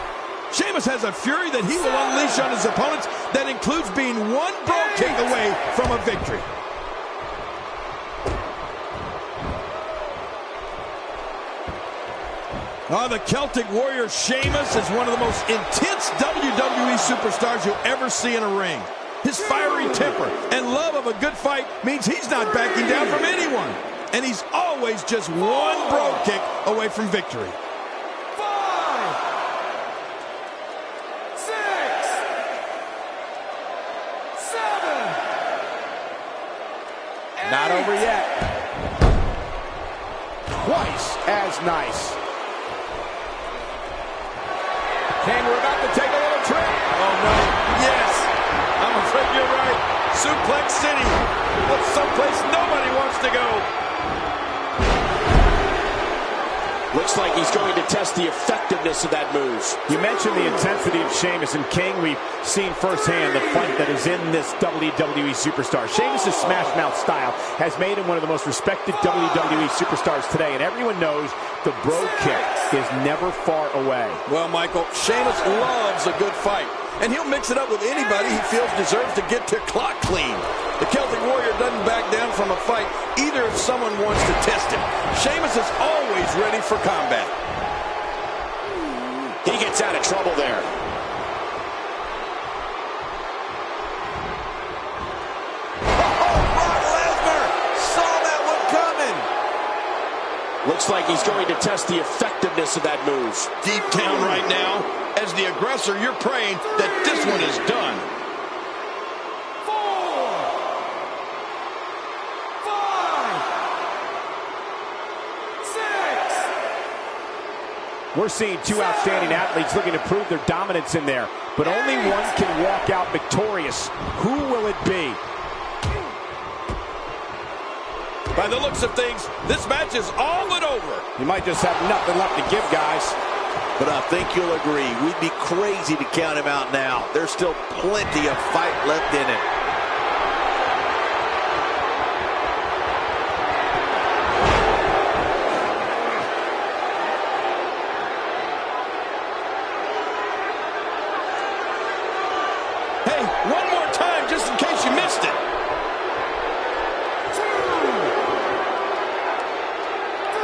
Sheamus has a fury that he will unleash on his opponents that includes being one Brogue Kick away from a victory. Oh, the Celtic Warrior Sheamus is one of the most intense WWE superstars you'll ever see in a ring. His fiery temper and love of a good fight means he's not backing down from anyone. And he's always just one Brogue Kick away from victory. 5, 6, 7. Not over yet. Twice as nice. King, we're about to take a little trip. Oh, no. Yes. I'm afraid you're right. Suplex City. That's someplace nobody wants to go. Looks like he's going to test the effectiveness of that move. You mentioned the intensity of Sheamus, and King, we've seen firsthand the fight that is in this WWE superstar. Sheamus' smash mouth style has made him one of the most respected WWE superstars today, and everyone knows the Brogue Kick is never far away. Well, Michael, Sheamus loves a good fight, and he'll mix it up with anybody he feels deserves to get to clock clean. The Celtic Warrior doesn't back down from a fight, either if someone wants to test him. Sheamus is always ready for combat. He gets out of trouble there. Brock Lesnar saw that one coming. Looks like he's going to test the effectiveness of that move. Deep down right now, as the aggressor, you're praying that this one is done. 4, 5, 6. We're seeing two outstanding athletes looking to prove their dominance in there, but only one can walk out victorious. Who will it be? By the looks of things, this match is all but over. You might just have nothing left to give, guys. But I think you'll agree, we'd be crazy to count him out now. There's still plenty of fight left in it. Hey, one more time, just in case you missed it. 2, 3.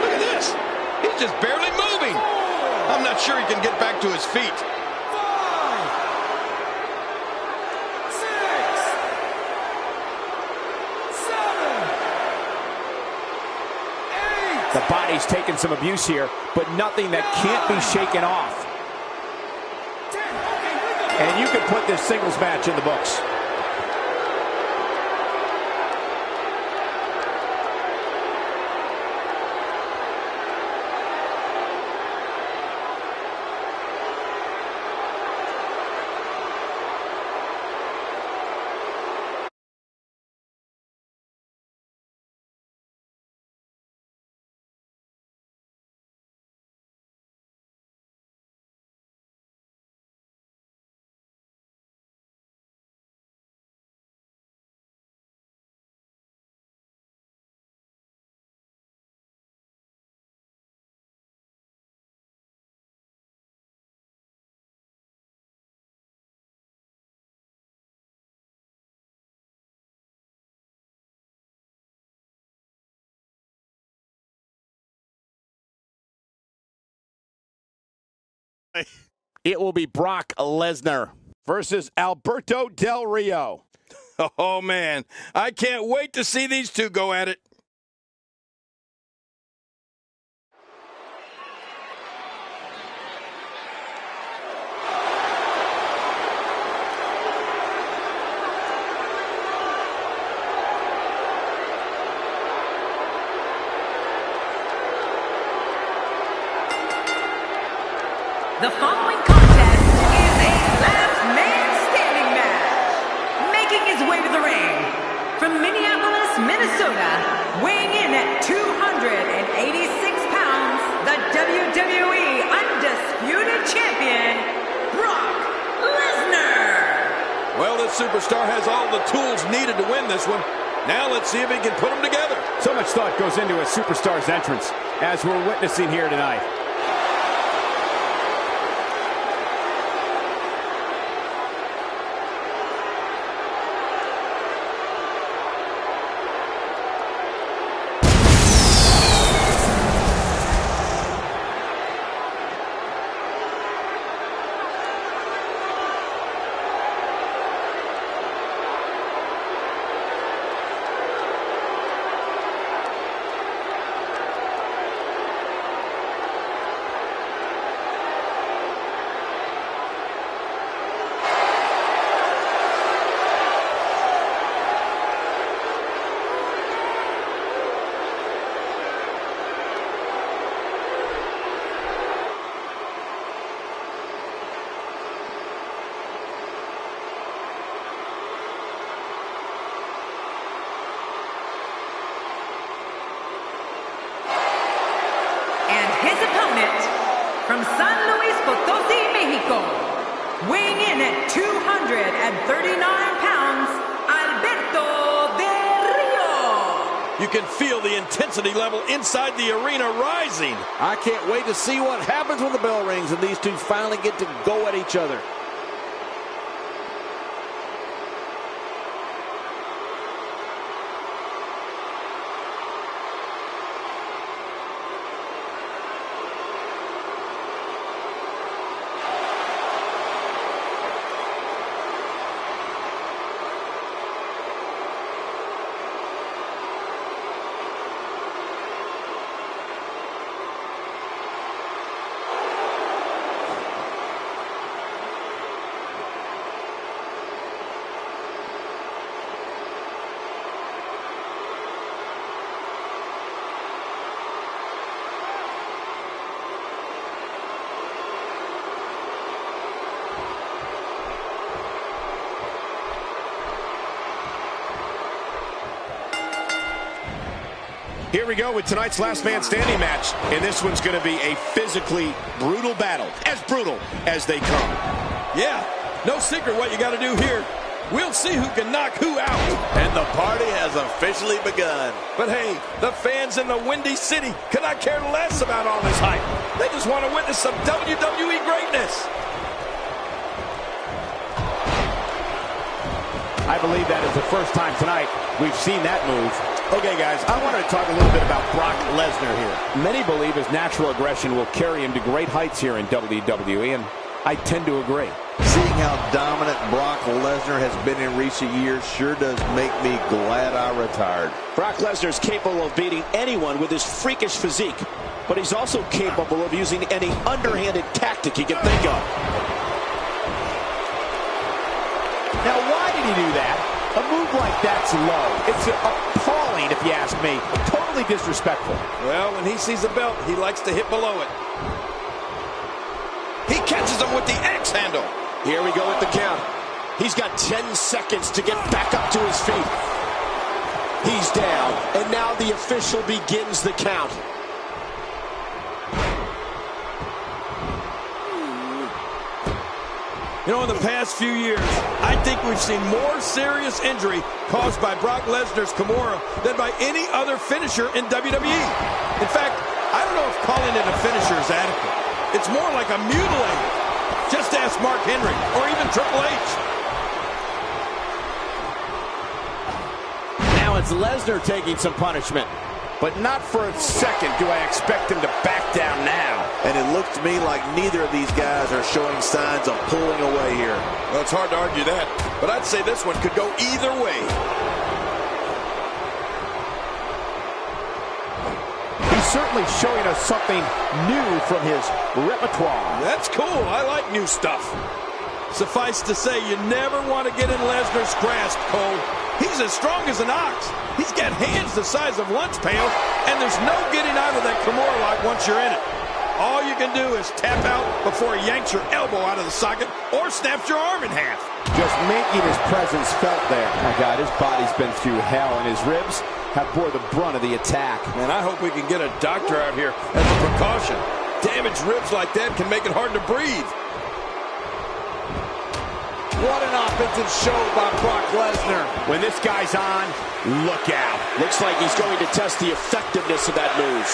Look at this. He's just barely moving. I'm not sure he can get back to his feet. 5, 6, 7, 8. The body's taking some abuse here, but nothing that can't be shaken off. 10. Okay, And you can put this singles match in the books. It will be Brock Lesnar versus Alberto Del Rio. Oh, man. I can't wait to see these two go at it. The following contest is a last man standing match. Making his way to the ring from Minneapolis, Minnesota, weighing in at 286 pounds, the WWE Undisputed Champion, Brock Lesnar. Well, this superstar has all the tools needed to win this one. Now let's see if he can put them together. So much thought goes into a superstar's entrance, as we're witnessing here tonight. His opponent, from San Luis Potosí, Mexico, weighing in at 239 pounds, Alberto Del Rio. You can feel the intensity level inside the arena rising. I can't wait to see what happens when the bell rings and these two finally get to go at each other. Here we go with tonight's last man standing match, and this one's going to be a physically brutal battle, as brutal as they come. Yeah, no secret what you got to do here. We'll see who can knock who out. And the party has officially begun. But hey, the fans in the Windy City could not care less about all this hype. They just want to witness some WWE greatness. I believe that is the first time tonight we've seen that move. Okay, guys, I wanted to talk a little bit about Brock Lesnar here. Many believe his natural aggression will carry him to great heights here in WWE, and I tend to agree. Seeing how dominant Brock Lesnar has been in recent years sure does make me glad I retired. Brock Lesnar is capable of beating anyone with his freakish physique, but he's also capable of using any underhanded tactic he can think of. Now, why did he do that? A move like that's low. It's appalling, if you ask me. Totally disrespectful. Well, when he sees a belt, he likes to hit below it. He catches him with the axe handle. Here we go with the count. He's got 10 seconds to get back up to his feet. He's down, and now the official begins the count. You know, in the past few years, I think we've seen more serious injury caused by Brock Lesnar's Kimura than by any other finisher in WWE. In fact, I don't know if calling it a finisher is adequate. It's more like a mutilate. Just ask Mark Henry or even Triple H. Now it's Lesnar taking some punishment. but not for a second do I expect him to back down now. And it looks to me like neither of these guys are showing signs of pulling away here. Well, it's hard to argue that, but I'd say this one could go either way. He's certainly showing us something new from his repertoire. That's cool. I like new stuff. Suffice to say, you never want to get in Lesnar's grasp, Cole. He's as strong as an ox. He's got hands the size of lunch pails, and there's no getting out of that Kimura lock once you're in it. All you can do is tap out before he yanks your elbow out of the socket or snaps your arm in half. Just making his presence felt there. My God, his body's been through hell, and his ribs have bore the brunt of the attack. Man, I hope we can get a doctor out here as a precaution. Damaged ribs like that can make it hard to breathe. What an offensive show by Brock Lesnar. When this guy's on, look out. Looks like he's going to test the effectiveness of that move.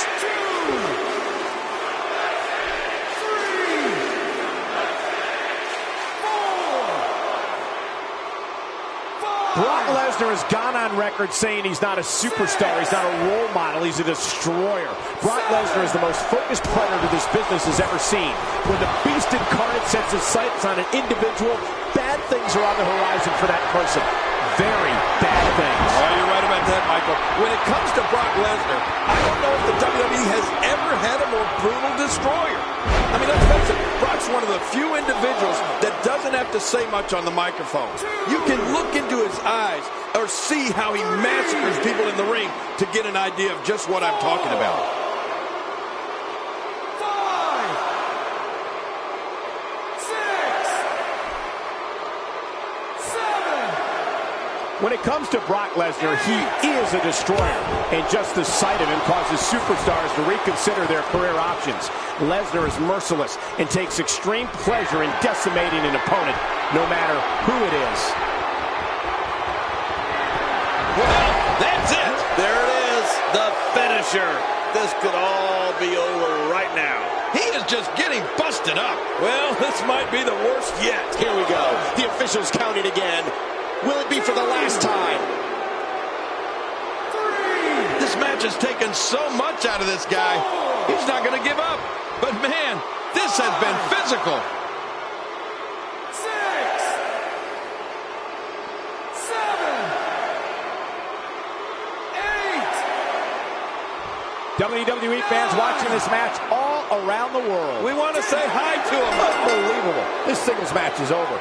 Brock Lesnar has gone on record saying he's not a superstar, he's not a role model, he's a destroyer. Brock Lesnar is the most focused predator this business has ever seen. When the beast incarnate sets his sights on an individual, bad things are on the horizon for that person. Very bad things. Oh, you're right about that, Michael. When it comes to Brock Lesnar, I don't know if the WWE has ever had a more brutal destroyer. I mean, let's face it, Brock's one of the few individuals that doesn't have to say much on the microphone. You can look into his eyes or see how he massacres people in the ring to get an idea of just what I'm talking about. 5, 6, 7. When it comes to Brock Lesnar, he is a destroyer, and just the sight of him causes superstars to reconsider their career options. Lesnar is merciless and takes extreme pleasure in decimating an opponent, no matter who it is. Well, that's it. There it is, the finisher. This could all be over right now. He is just getting busted up. Well, this might be the worst yet. Here we go. The officials counting again. Will it be for the last time? 3. This match has taken so much out of this guy. He's not going to give up. But man, this has been physical. 6, 7, 8. WWE fans watching this match all around the world. We want to say hi to him. Unbelievable. This singles match is over.